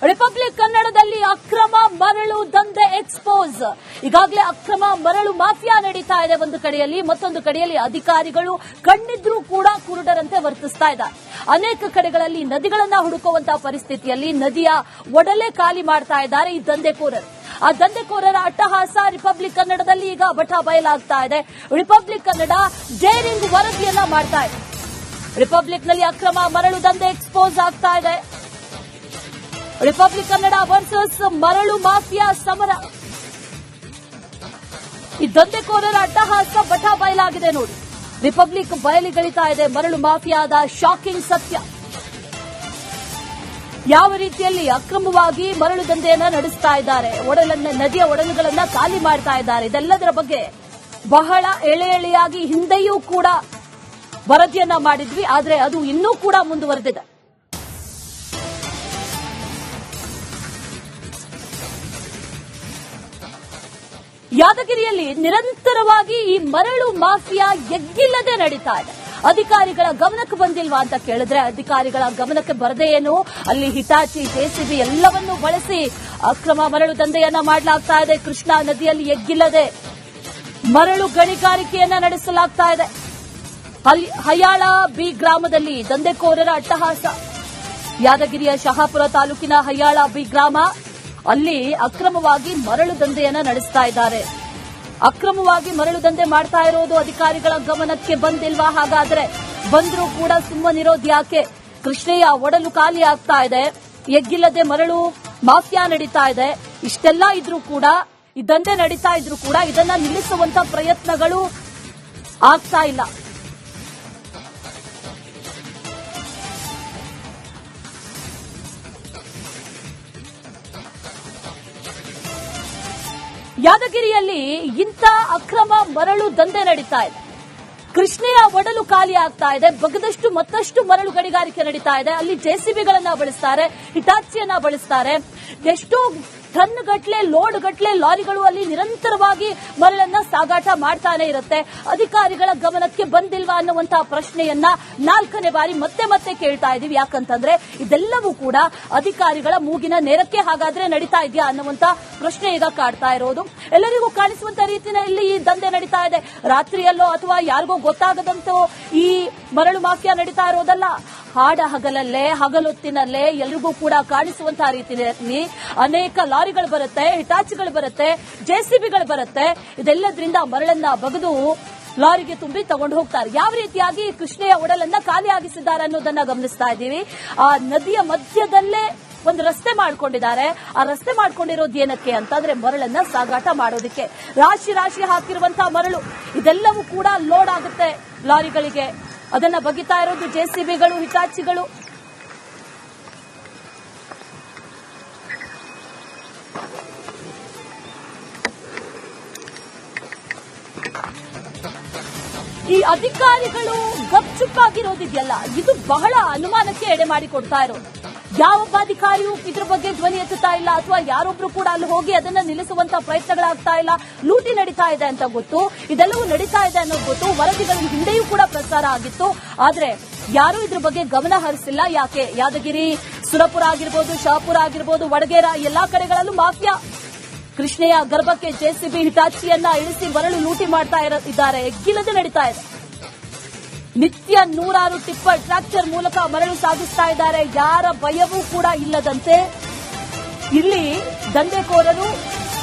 Republic ಕನ್ನಡದಲ್ಲಿ ಅಕ್ರಮ ಮರಳು ದಂಧೆ ಎಕ್ಸ್ಪೋಸ್. ಈಗಾಗಲೇ ಅಕ್ರಮ ಮರಳು ಮಾಫಿಯಾ ನಡೀತಾ ಇದೆ ಒಂದು ಕಡೆಯಲ್ಲಿ, ಮತ್ತೊಂದು ಕಡೆಯಲ್ಲಿ ಅಧಿಕಾರಿಗಳು ಕಣ್ಣಿದ್ರೂ ಕೂಡ ಕುರುಡರಂತೆ ವರ್ತಿಸ್ತಾ ಇದ್ದಾರೆ. ಅನೇಕ ಕಡೆಗಳಲ್ಲಿ ನದಿಗಳನ್ನ ಹುಡುಕುವಂತಹ ಪರಿಸ್ಥಿತಿಯಲ್ಲಿ ನದಿಯ ಒಡಲೆ ಖಾಲಿ ಮಾಡ್ತಾ ಇದ್ದಾರೆ ಈ ದಂಧೆಕೋರರು. ಆ ದಂಧೆಕೋರರ ಅಟ್ಟಹಾಸ ರಿಪಬ್ಲಿಕ್ ಕನ್ನಡದಲ್ಲಿ ಈಗ ಬಟಾ ಬಯಲಾಗ್ತಾ ಇದೆ. ರಿಪಬ್ಲಿಕ್ ಕನ್ನಡ ಡೇರಿಂಗ್ ವರದಿಯನ್ನ ಮಾಡ್ತಾ ಇದೆ. ರಿಪಬ್ಲಿಕ್ನಲ್ಲಿ ಅಕ್ರಮ ಮರಳು ದಂಧೆ ಎಕ್ಸ್ಪೋಸ್ ಆಗ್ತಾ ಇದೆ. ರಿಪಬ್ಲಿಕ್ ಕನ್ನಡ ವರ್ಸಸ್ ಮರಳು ಮಾಫಿಯಾ ಸಮರ. ಈ ದಂಧೆಕೋರರ ಅಟ್ಟಹಾಸ ಬಟಾ ಬಯಲಾಗಿದೆ ನೋಡಿ. ರಿಪಬ್ಲಿಕ್ ಬಯಲಿಗಳಿತಾ ಇದೆ ಮರಳು ಮಾಫಿಯಾದ ಶಾಕಿಂಗ್ ಸತ್ಯ. ಯಾವ ರೀತಿಯಲ್ಲಿ ಅಕ್ರಮವಾಗಿ ಮರಳು ದಂಧೆಯನ್ನ ನಡೆಸ್ತಾ ಇದ್ದಾರೆ, ನದಿಯ ಒಡಲುಗಳನ್ನ ಖಾಲಿ ಮಾಡ್ತಾ ಇದ್ದಾರೆ, ಇದೆಲ್ಲದರ ಬಗ್ಗೆ ಬಹಳ ಎಳೆಯಾಗಿ ಹಿಂದೆಯೂ ಕೂಡ ವರದಿಯನ್ನ ಮಾಡಿದ್ವಿ. ಆದರೆ ಅದು ಇನ್ನೂ ಕೂಡ ಮುಂದುವರೆದಿದೆ. ಯಾದಗಿರಿಯಲ್ಲಿ ನಿರಂತರವಾಗಿ ಈ ಮರಳು ಮಾಫಿಯಾ ಎಗ್ಗಿಲ್ಲದೆ ನಡೀತಾ ಇದೆ. ಅಧಿಕಾರಿಗಳ ಗಮನಕ್ಕೆ ಬಂದಿಲ್ವಾ ಅಂತ ಕೇಳಿದ್ರೆ ಅಧಿಕಾರಿಗಳ ಗಮನಕ್ಕೆ ಬರದೇ ಏನು ಅಲ್ಲಿ ಹಿಟಾಚಿ ಜೆಸಿಬಿ ಎಲ್ಲವನ್ನೂ ಬಳಸಿ ಅಕ್ರಮ ಮರಳು ದಂಧೆಯನ್ನ ಮಾಡಲಾಗ್ತಾ ಇದೆ. ಕೃಷ್ಣಾ ನದಿಯಲ್ಲಿ ಎಗ್ಗಿಲ್ಲದೆ ಮರಳು ಗಣಿಗಾರಿಕೆಯನ್ನ ನಡೆಸಲಾಗ್ತಾ ಇದೆ. ಹಯ್ಯಾಳ ಬಿ ಗ್ರಾಮದಲ್ಲಿ ದಂಧೆಕೋರರ ಅಟ್ಟಹಾಸ. ಯಾದಗಿರಿಯ ಶಹಾಪುರ ತಾಲೂಕಿನ ಹಯ್ಯಾಳ ಬಿ ಗ್ರಾಮ, ಅಲ್ಲಿ ಅಕ್ರಮವಾಗಿ ಮರಳು ದಂಧೆಯನ್ನ ನಡೆಸ್ತಾ ಇದ್ದಾರೆ. ಅಕ್ರಮವಾಗಿ ಮರಳು ದಂಧೆ ಮಾಡ್ತಾ ಇರೋದು ಅಧಿಕಾರಿಗಳ ಗಮನಕ್ಕೆ ಬಂದಿಲ್ವಾ? ಹಾಗಾದ್ರೆ ಬಂದ್ರೂ ಕೂಡ ಸುಮ್ಮನಿರೋದು ಯಾಕೆ? ಕೃಷ್ಣೆಯ ಒಡಲು ಖಾಲಿ ಆಗ್ತಾ ಇದೆ, ಎಗ್ಗಿಲ್ಲದೆ ಮರಳು ಮಾಫಿಯಾ ನಡೀತಾ ಇದೆ. ಇಷ್ಟೆಲ್ಲ ಇದ್ರೂ ಕೂಡ, ಈ ದಂಧೆ ನಡೀತಾ ಇದ್ರೂ ಕೂಡ ಇದನ್ನ ನಿಲ್ಲಿಸುವಂತ ಪ್ರಯತ್ನಗಳು ಆಗ್ತಾ ಇಲ್ಲ. ಯಾದಗಿರಿಯಲ್ಲಿ ಇಂಥ ಅಕ್ರಮ ಮರಳು ದಂಧೆ ನಡೀತಾ ಇದೆ. ಕೃಷ್ಣೆಯ ಒಡಲು ಖಾಲಿ ಆಗ್ತಾ ಇದೆ, ಬಗದಷ್ಟು ಮತ್ತಷ್ಟು ಮರಳು ಗಣಿಗಾರಿಕೆ ನಡೀತಾ ಇದೆ. ಅಲ್ಲಿ ಜೆಸಿಬಿಗಳನ್ನ ಬಳಸ್ತಾರೆ, ಹಿಟಾಚಿಯನ್ನ ಬಳಸ್ತಾರೆ. ಎಷ್ಟೋ ಟನ್ ಗಟ್ಲೆ, ಲೋಡ್ ಗಟ್ಲೆ ಲಾರಿಗಳು ಅಲ್ಲಿ ನಿರಂತರವಾಗಿ ಮರಳನ್ನ ಸಾಗಾಟ ಮಾಡ್ತಾನೆ ಇರುತ್ತೆ. ಅಧಿಕಾರಿಗಳ ಗಮನಕ್ಕೆ ಬಂದಿಲ್ವಾ ಅನ್ನುವಂತಹ ಪ್ರಶ್ನೆಯನ್ನ 4ನೇ ಬಾರಿ ಮತ್ತೆ ಕೇಳ್ತಾ ಇದೀವಿ. ಯಾಕಂತಂದ್ರೆ ಇದೆಲ್ಲವೂ ಕೂಡ ಅಧಿಕಾರಿಗಳ ಮೂಗಿನ ನೇರಕ್ಕೆ ಹಾಗಾದ್ರೆ ನಡೀತಾ ಇದೆಯಾ ಅನ್ನುವಂತ ಪ್ರಶ್ನೆ ಈಗ ಕಾಡ್ತಾ ಇರೋದು. ಎಲ್ಲರಿಗೂ ಕಾಣಿಸುವಂತ ರೀತಿಯಲ್ಲಿ ಈ ದಂಧೆ ನಡೀತಾ ಇದೆ. ರಾತ್ರಿಯಲ್ಲೋ ಅಥವಾ ಯಾರಿಗೋ ಗೊತ್ತಾಗದಂತೋ ಈ ಮರಳು ಮಾಫಿಯಾ ನಡೀತಾ ಇರೋದಲ್ಲ. ಹಗಲಲ್ಲೇ, ಹಗಲೊತ್ತಿನಲ್ಲೇ ಎಲ್ರಿಗೂ ಕೂಡ ಕಾಣಿಸುವಂತಹ ರೀತಿಯಲ್ಲಿ ಅನೇಕ ಲಾರಿಗಳು ಬರುತ್ತೆ, ಹಿಟಾಚಿಗಳು ಬರುತ್ತೆ, ಜೆಸಿಬಿಗಳು ಬರುತ್ತೆ. ಇದೆಲ್ಲದ್ರಿಂದ ಮರಳನ್ನ ಬಗೆದು ಲಾರಿಗೆ ತುಂಬಿ ತಗೊಂಡು ಹೋಗ್ತಾರೆ. ಯಾವ ರೀತಿಯಾಗಿ ಕೃಷ್ಣೆಯ ಒಡಲನ್ನ ಖಾಲಿಯಾಗಿಸಿದ್ದಾರೆ ಅನ್ನೋದನ್ನ ಗಮನಿಸ್ತಾ ಇದ್ದೀವಿ. ಆ ನದಿಯ ಮಧ್ಯದಲ್ಲೇ ಒಂದು ರಸ್ತೆ ಮಾಡ್ಕೊಂಡಿದ್ದಾರೆ. ಆ ರಸ್ತೆ ಮಾಡ್ಕೊಂಡಿರೋದು ಏನಕ್ಕೆ ಅಂತಂದ್ರೆ ಮರಳನ್ನ ಸಾಗಾಟ ಮಾಡೋದಕ್ಕೆ. ರಾಶಿ ಹಾಕಿರುವಂತಹ ಮರಳು ಇದೆಲ್ಲವೂ ಕೂಡ ಲೋಡ್ ಆಗುತ್ತೆ ಲಾರಿಗಳಿಗೆ. ಅದನ್ನ ಬಗಿತಾ ಇರೋದು ಜೆಸಿಬಿಗಳು, ಹಿಟಾಚಿಗಳು. ಈ ಅಧಿಕಾರಿಗಳು ಗಪ್ಚುಪ್ಪಾಗಿರೋದಿದೆಯಲ್ಲ, ಇದು ಬಹಳ ಅನುಮಾನಕ್ಕೆ ಎಡೆ ಮಾಡಿಕೊಡ್ತಾ ಇರೋದು. ಯಾವೊಬ್ಬ ಅಧಿಕಾರಿಯೂ ಇದ್ರ ಬಗ್ಗೆ ಧ್ವನಿ ಎತ್ತುತ್ತಾ ಇಲ್ಲ, ಅಥವಾ ಯಾರೊಬ್ರು ಕೂಡ ಅಲ್ಲಿ ಹೋಗಿ ಅದನ್ನ ನಿಲ್ಲಿಸುವಂತ ಪ್ರಯತ್ನಗಳಾಗ್ತಾ ಇಲ್ಲ. ಲೂಟಿ ನಡೀತಾ ಇದೆ ಅಂತ ಗೊತ್ತು, ಇದೆಲ್ಲವೂ ನಡೀತಾ ಇದೆ ಅನ್ನೋದು ಗೊತ್ತು. ವರದಿಗಳು ಹಿಂದೆಯೂ ಕೂಡ ಪ್ರಸಾರ ಆಗಿತ್ತು. ಆದ್ರೆ ಯಾರೂ ಇದ್ರ ಬಗ್ಗೆ ಗಮನ ಹರಿಸಿಲ್ಲ. ಯಾಕೆ? ಯಾದಗಿರಿ, ಸುರಪುರ ಆಗಿರ್ಬೋದು, ಶಹಾಪುರ ಆಗಿರ್ಬೋದು, ವಡಗೇರ ಎಲ್ಲಾ ಕಡೆಗಳಲ್ಲೂ ಮಾಫಿಯಾ ಕೃಷ್ಣೆಯ ಗರ್ಭಕ್ಕೆ ಜೆಸಿಬಿ, ಹಿಟಾಚಿಯನ್ನ ಇಳಿಸಿ ಮರಳು ಲೂಟಿ ಮಾಡ್ತಾ ಇದ್ದಾರೆ. ಎಗ್ಗಿಲ್ಲದೆ ನಡೀತಾ ಇದೆ. ನಿತ್ಯ ನೂರಾರು ಟಿಪ್ಪರ್, ಟ್ರಾಕ್ಟರ್ ಮೂಲಕ ಮರಳು ಸಾಗಿಸ್ತಾ ಇದ್ದಾರೆ. ಯಾರ ಭಯವೂ ಕೂಡ ಇಲ್ಲದಂತೆ ಇಲ್ಲಿ ದಂಧೆಕೋರರು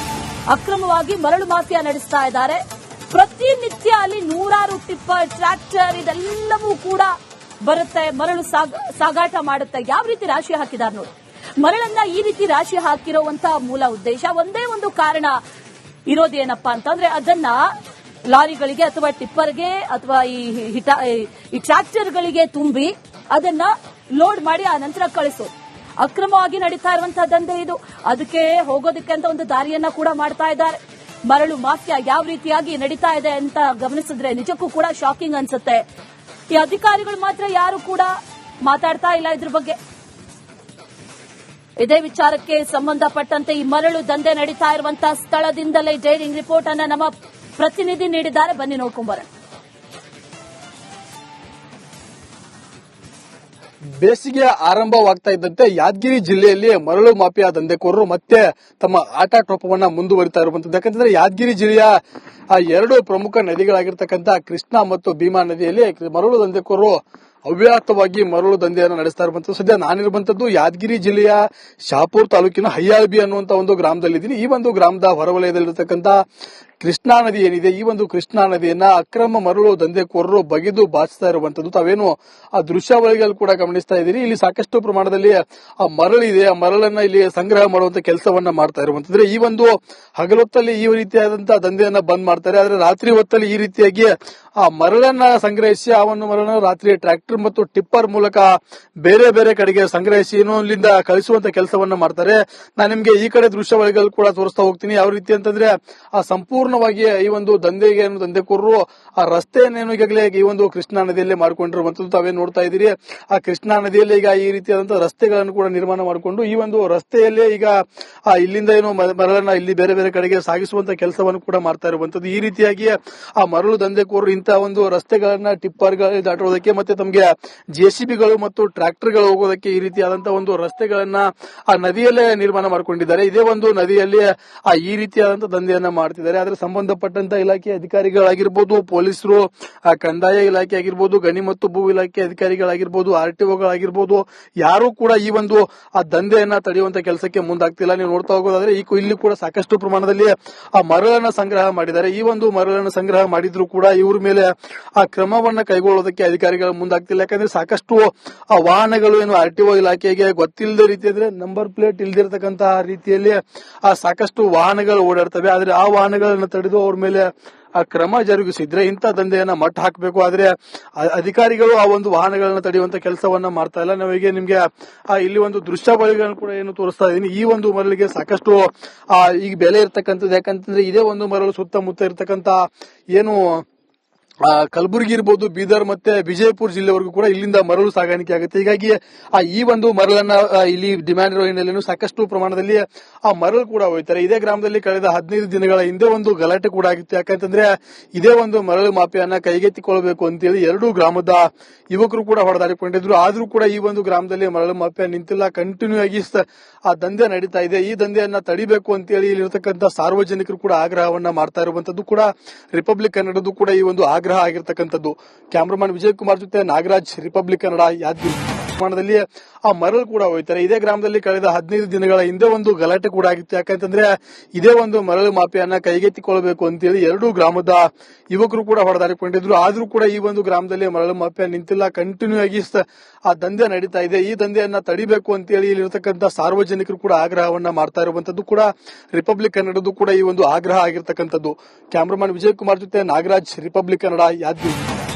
ಅಕ್ರಮವಾಗಿ ಮರಳು ಮಾಫಿಯಾ ನಡೆಸ್ತಾ ಇದ್ದಾರೆ. ಪ್ರತಿನಿತ್ಯ ಅಲ್ಲಿ ನೂರಾರು ಟಿಪ್ಪರ್, ಟ್ರಾಕ್ಟರ್ ಇದೆಲ್ಲವೂ ಕೂಡ ಬರುತ್ತೆ, ಮರಳು ಸಾಗಾಟ ಮಾಡುತ್ತೆ. ಯಾವ ರೀತಿ ರಾಶಿ ಹಾಕಿದ್ದಾರೆ ನೋಡಿ. ಮರಳನ್ನ ಈ ರೀತಿ ರಾಶಿ ಹಾಕಿರುವಂತಹ ಮೂಲ ಉದ್ದೇಶ, ಒಂದೇ ಒಂದು ಕಾರಣ ಇರೋದೇನಪ್ಪಾ ಅಂತಂದ್ರೆ ಅದನ್ನ ಲಾರಿಗಳಿಗೆ ಅಥವಾ ಟಿಪ್ಪರ್ಗೆ ಅಥವಾ ಈ ಟ್ರಾಕ್ಟರ್ಗಳಿಗೆ ತುಂಬಿ ಅದನ್ನ ಲೋಡ್ ಮಾಡಿ ಆ ನಂತರ ಕಳಿಸೋದು. ಅಕ್ರಮವಾಗಿ ನಡೀತಾ ಇರುವಂತಹ ದಂಧೆ ಇದು. ಅದಕ್ಕೆ ಹೋಗೋದಕ್ಕೆ ಅಂತ ಒಂದು ದಾರಿಯನ್ನ ಕೂಡ ಮಾಡ್ತಾ ಇದ್ದಾರೆ. ಮರಳು ಮಾಫಿಯಾ ಯಾವ ರೀತಿಯಾಗಿ ನಡೀತಾ ಇದೆ ಅಂತ ಗಮನಿಸಿದ್ರೆ ನಿಜಕ್ಕೂ ಕೂಡ ಶಾಕಿಂಗ್ ಅನ್ಸುತ್ತೆ. ಈ ಅಧಿಕಾರಿಗಳು ಮಾತ್ರ ಯಾರು ಕೂಡ ಮಾತಾಡ್ತಾ ಇಲ್ಲ ಇದ್ರ ಬಗ್ಗೆ. ಇದೇ ವಿಚಾರಕ್ಕೆ ಸಂಬಂಧಪಟ್ಟಂತೆ ಈ ಮರಳು ದಂಧೆ ನಡೀತಾ ಇರುವಂತಹ ಸ್ಥಳದಿಂದಲೇ ಡೇರಿಂಗ್ ರಿಪೋರ್ಟ್ ಅನ್ನ ನಮ್ಮ ಪ್ರತಿನಿಧಿ ನೀಡಿದ್ದಾರೆ. ಬನ್ನಿ ನೋಡ್ಕೊಂಬರೋಣ. ಬೇಸಿಗೆ ಆರಂಭವಾಗ್ತಾ ಇದ್ದಂತೆ ಯಾದಗಿರಿ ಜಿಲ್ಲೆಯಲ್ಲಿ ಮರಳು ಮಾಫಿಯಾ ದಂಧೆಕೋರರು ಮತ್ತೆ ತಮ್ಮ ಆಟಾಟೋಪವನ್ನ ಮುಂದುವರಿತಾ ಇರುವಂತದ್ದು. ಯಾಕಂತಂದ್ರೆ ಯಾದಗಿರಿ ಜಿಲ್ಲೆಯ ಎರಡು ಪ್ರಮುಖ ನದಿಗಳಾಗಿರ್ತಕ್ಕಂಥ ಕೃಷ್ಣಾ ಮತ್ತು ಭೀಮಾ ನದಿಯಲ್ಲಿ ಮರಳು ದಂಧೆಕೋರರು ಅವ್ಯಾಹತವಾಗಿ ಮರಳು ದಂಧೆಯನ್ನು ನಡೆಸ್ತಾ ಇರುವಂತದ್ದು. ಸದ್ಯ ನಾನಿರುವಂತದ್ದು ಯಾದಗಿರಿ ಜಿಲ್ಲೆಯ ಶಹಾಪುರ ತಾಲೂಕಿನ ಹಯ್ಯಾಳ್ಬಿ ಅನ್ನುವಂತ ಒಂದು ಗ್ರಾಮದಲ್ಲಿದ್ದೀನಿ. ಈ ಒಂದು ಗ್ರಾಮದ ಹೊರವಲಯದಲ್ಲಿರತಕ್ಕಂಥ ಕೃಷ್ಣಾ ನದಿ ಏನಿದೆ, ಈ ಒಂದು ಕೃಷ್ಣಾ ನದಿಯನ್ನ ಅಕ್ರಮ ಮರಳು ದಂಧೆಕೋರರು ಬಗೆದು ಬಾಚಿಸ್ತಾ ಇರುವಂತದ್ದು. ತಾವೇನು ಆ ದೃಶ್ಯಾವಳಿಗಳು ಕೂಡ ಗಮನಿಸ್ತಾ ಇದ್ದೀರಿ. ಇಲ್ಲಿ ಸಾಕಷ್ಟು ಪ್ರಮಾಣದಲ್ಲಿ ಆ ಮರಳಿದೆ, ಆ ಮರಳನ್ನ ಇಲ್ಲಿ ಸಂಗ್ರಹ ಮಾಡುವಂತ ಕೆಲಸವನ್ನ ಮಾಡ್ತಾ ಇರುವಂತಂದ್ರೆ ಈ ಒಂದು ಹಗಲೊತ್ತಲ್ಲಿ ಈ ರೀತಿಯಾದಂತಹ ದಂಧೆಯನ್ನ ಬಂದ್ ಮಾಡ್ತಾರೆ. ಆದ್ರೆ ರಾತ್ರಿ ಹೊತ್ತಲ್ಲಿ ಈ ರೀತಿಯಾಗಿ ಆ ಮರಳನ್ನ ಸಂಗ್ರಹಿಸಿ ಆ ಒಂದು ಮರಳನ್ನ ರಾತ್ರಿ ಟ್ರ್ಯಾಕ್ಟರ್ ಮತ್ತು ಟಿಪ್ಪರ್ ಮೂಲಕ ಬೇರೆ ಬೇರೆ ಕಡೆಗೆ ಸಂಗ್ರಹಿಸಿ ಇಲ್ಲಿಂದ ಕಳಿಸುವಂತ ಕೆಲಸವನ್ನ ಮಾಡ್ತಾರೆ. ನಾನು ನಿಮ್ಗೆ ಈ ಕಡೆ ದೃಶ್ಯಾವಳಿಗಳು ಕೂಡ ತೋರಿಸ್ತಾ ಹೋಗ್ತೀನಿ. ಯಾವ ರೀತಿ ಅಂತಂದ್ರೆ ಆ ಸಂಪೂರ್ಣವಾಗಿ ಈ ಒಂದು ದಂಧೆಕೋರರು ಆ ರಸ್ತೆಯನ್ನೇನು ಈಗಾಗಲೇ ಈ ಒಂದು ಕೃಷ್ಣಾ ನದಿಯಲ್ಲೇ ಮಾಡ್ಕೊಂಡಿರುವಂತದ್ದು ತಾವೇನು ನೋಡ್ತಾ ಇದ್ದೀರಿ. ಆ ಕೃಷ್ಣಾ ನದಿಯಲ್ಲಿ ಈಗ ಈ ರೀತಿಯಾದಂತಹ ರಸ್ತೆಗಳನ್ನು ಕೂಡ ನಿರ್ಮಾಣ ಮಾಡಿಕೊಂಡು ಈ ಒಂದು ರಸ್ತೆಯಲ್ಲೇ ಈಗ ಇಲ್ಲಿಂದ ಏನು ಮರಳನ್ನ ಇಲ್ಲಿ ಬೇರೆ ಬೇರೆ ಕಡೆಗೆ ಸಾಗಿಸುವಂತ ಕೆಲಸವನ್ನು ಕೂಡ ಮಾಡ್ತಾ ಇರುವಂತದ್ದು. ಈ ರೀತಿಯಾಗಿ ಆ ಮರಳು ದಂಧೆಕೋರರು ಇಂತಹ ಒಂದು ರಸ್ತೆಗಳನ್ನ ಟಿಪ್ಪರ್ಗಳು ದಾಟುವುದಕ್ಕೆ ಮತ್ತೆ ತಮಗೆ ಜೆಸಿಬಿಗಳು ಮತ್ತು ಟ್ರ್ಯಾಕ್ಟರ್ಗಳು ಹೋಗೋದಕ್ಕೆ ಈ ರೀತಿಯಾದಂತಹ ಒಂದು ರಸ್ತೆಗಳನ್ನ ಆ ನದಿಯಲ್ಲೇ ನಿರ್ಮಾಣ ಮಾಡಿಕೊಂಡಿದ್ದಾರೆ. ಇದೇ ಒಂದು ನದಿಯಲ್ಲಿ ಈ ರೀತಿಯಾದಂತಹ ದಂಧೆಯನ್ನ ಮಾಡ್ತಿದ್ದಾರೆ. ಆದ್ರೆ ಸಂಬಂಧಪಟ್ಟಂತ ಇಲಾಖೆ ಅಧಿಕಾರಿಗಳಾಗಿರ್ಬೋದು, ಪೊಲೀಸರು, ಕಂದಾಯ ಇಲಾಖೆ ಆಗಿರ್ಬೋದು, ಗಣಿ ಮತ್ತು ಭೂ ಇಲಾಖೆ ಅಧಿಕಾರಿಗಳಾಗಿರ್ಬೋದು, ಆರ್ಟಿಒಗಳಾಗಿರ್ಬೋದು, ಯಾರು ಕೂಡ ಈ ಒಂದು ಆ ದಂಧೆಯನ್ನ ತಡೆಯುವಂತ ಕೆಲಸಕ್ಕೆ ಮುಂದಾಗ್ತಿಲ್ಲ. ನೀವು ನೋಡ್ತಾ ಹೋಗೋದಾದ್ರೆ ಇಲ್ಲಿ ಕೂಡ ಸಾಕಷ್ಟು ಪ್ರಮಾಣದಲ್ಲಿ ಆ ಮರಳನ್ನ ಸಂಗ್ರಹ ಮಾಡಿದ್ದಾರೆ. ಈ ಒಂದು ಮರಳನ್ನ ಸಂಗ್ರಹ ಮಾಡಿದ್ರು ಕೂಡ ಇವ್ರ ಮೇಲೆ ಆ ಕ್ರಮವನ್ನ ಕೈಗೊಳ್ಳೋದಕ್ಕೆ ಅಧಿಕಾರಿಗಳು ಮುಂದಾಗ್ತಿಲ್ಲ. ಯಾಕಂದ್ರೆ ಸಾಕಷ್ಟು ಆ ವಾಹನಗಳು ಏನು ಆರ್ಟಿಒ ಇಲಾಖೆಗೆ ಗೊತ್ತಿಲ್ಲದ ರೀತಿ ಅಂದ್ರೆ ನಂಬರ್ ಪ್ಲೇಟ್ ಇಲ್ದಿರತಕ್ಕಂತಹ ರೀತಿಯಲ್ಲಿ ಆ ಸಾಕಷ್ಟು ವಾಹನಗಳು ಓಡಾಡ್ತವೆ. ಆದ್ರೆ ಆ ವಾಹನಗಳನ್ನ ತಡೆದು ಅವ್ರ ಮೇಲೆ ಆ ಕ್ರಮ ಜರುಗಿಸಿದ್ರೆ ಇಂಥ ದಂಧೆಯನ್ನ ಮಟ್ಟ ಹಾಕಬೇಕು. ಆದ್ರೆ ಅಧಿಕಾರಿಗಳು ಆ ಒಂದು ವಾಹನಗಳನ್ನ ತಡೆಯುವಂತ ಕೆಲಸವನ್ನ ಮಾಡ್ತಾ ಇಲ್ಲ. ನಾವೀಗ ನಿಮ್ಗೆ ಇಲ್ಲಿ ಒಂದು ದೃಶ್ಯಾವಳಿಗಳನ್ನು ಕೂಡ ಏನು ತೋರಿಸ್ತಾ ಇದೀನಿ. ಈ ಒಂದು ಮರಳಿಗೆ ಸಾಕಷ್ಟು ಈಗ ಬೆಲೆ ಇರ್ತಕ್ಕಂಥದ್ದು. ಯಾಕಂತಂದ್ರೆ ಇದೇ ಒಂದು ಮರಳು ಸುತ್ತಮುತ್ತ ಇರ್ತಕ್ಕಂತ ಏನು ಕಲಬುರಗಿ ಇರ್ಬೋದು, ಬೀದರ್ ಮತ್ತೆ ವಿಜಯಪುರ ಜಿಲ್ಲೆವರೆಗೂ ಕೂಡ ಇಲ್ಲಿಂದ ಮರಳು ಸಾಗಾಣಿಕೆ ಆಗುತ್ತೆ. ಹೀಗಾಗಿ ಈ ಒಂದು ಮರಳನ್ನ ಇಲ್ಲಿ ಡಿಮ್ಯಾಂಡ್ ಇರೋ ಹಿನ್ನೆಲೆಯಲ್ಲಿ ಸಾಕಷ್ಟು ಪ್ರಮಾಣದಲ್ಲಿ ಆ ಮರಳು ಕೂಡ ಹೋಯ್ತಾರೆ. ಇದೇ ಗ್ರಾಮದಲ್ಲಿ ಕಳೆದ 15 ದಿನಗಳ ಹಿಂದೆ ಒಂದು ಗಲಾಟೆ ಕೂಡ ಆಗಿತ್ತು. ಯಾಕಂತಂದ್ರೆ ಇದೇ ಒಂದು ಮರಳು ಮಾಫಿಯಾನ ಕೈಗೆತ್ತಿಕೊಳ್ಳಬೇಕು ಅಂತೇಳಿ ಎರಡೂ ಗ್ರಾಮದ ಯುವಕರು ಕೂಡ ಹೊಡೆದಾಡಿಕೊಂಡಿದ್ರು. ಆದ್ರೂ ಕೂಡ ಈ ಒಂದು ಗ್ರಾಮದಲ್ಲಿ ಮರಳು ಮಾಫಿಯಾ ನಿಂತಿಲ್ಲ. ಕಂಟಿನ್ಯೂ ಆಗಿ ಆ ದಂಧೆ ನಡೀತಾ ಇದೆ. ಈ ದಂಧೆಯನ್ನ ತಡಿಬೇಕು ಅಂತೇಳಿ ಇಲ್ಲಿರ್ತಕ್ಕಂಥ ಸಾರ್ವಜನಿಕರು ಕೂಡ ಆಗ್ರಹವನ್ನ ಮಾಡ್ತಾ ಇರುವಂತದ್ದು ಕೂಡ ರಿಪಬ್ಲಿಕ್ ಕನ್ನಡದ್ದು ಕೂಡ ಈ ಒಂದು ಆಗ್ರಹ ಆಗಿರ್ತಕ್ಕಂಥದ್ದು. ಕ್ಯಾಮರಾಮನ್ ವಿಜಯ್ ಕುಮಾರ್ ಜೊತೆ ನಾಗರಾಜ್, ರಿಪಬ್ಲಿಕ್ ಕನ್ನಡ, ಯಾದಗಿರಿ. ಪ್ರಮಾಣದಲ್ಲಿ ಆ ಮರಳು ಕೂಡ ಹೋಯ್ತಾರೆ. ಇದೇ ಗ್ರಾಮದಲ್ಲಿ ಕಳೆದ 15 ದಿನಗಳ ಹಿಂದೆ ಒಂದು ಗಲಾಟೆ ಕೂಡ ಆಗಿತ್ತು. ಯಾಕಂತಂದ್ರೆ ಇದೇ ಒಂದು ಮರಳು ಮಾಫಿಯಾನ ಕೈಗೆತ್ತಿಕೊಳ್ಳಬೇಕು ಅಂತೇಳಿ ಎರಡೂ ಗ್ರಾಮದ ಯುವಕರು ಕೂಡ ಹೊಡೆದಾಡಿಕೊಂಡಿದ್ರು. ಆದ್ರೂ ಕೂಡ ಈ ಒಂದು ಗ್ರಾಮದಲ್ಲಿ ಮರಳು ಮಾಫಿಯಾ ನಿಂತಿಲ್ಲ. ಕಂಟಿನ್ಯೂ ಆಗಿ ಆ ದಂಧೆ ನಡೀತಾ ಇದೆ. ಈ ದಂಧೆಯನ್ನ ತಡಿಬೇಕು ಅಂತೇಳಿ ಇಲ್ಲಿರ್ತಕ್ಕಂಥ ಸಾರ್ವಜನಿಕರು ಕೂಡ ಆಗ್ರಹವನ್ನ ಮಾಡ್ತಾ ಇರುವಂತದ್ದು ಕೂಡ ರಿಪಬ್ಲಿಕ್ ಕನ್ನಡದ್ದು ಕೂಡ ಈ ಒಂದು ಆಗ್ರಹ ಆಗಿರ್ತಕ್ಕಂಥದ್ದು. ಕ್ಯಾಮರಾಮನ್ ವಿಜಯ್ ಕುಮಾರ್ ಜೊತೆ ನಾಗರಾಜ್, ರಿಪಬ್ಲಿಕ್ ಕನ್ನಡ, ಯಾದಗಿರಿ.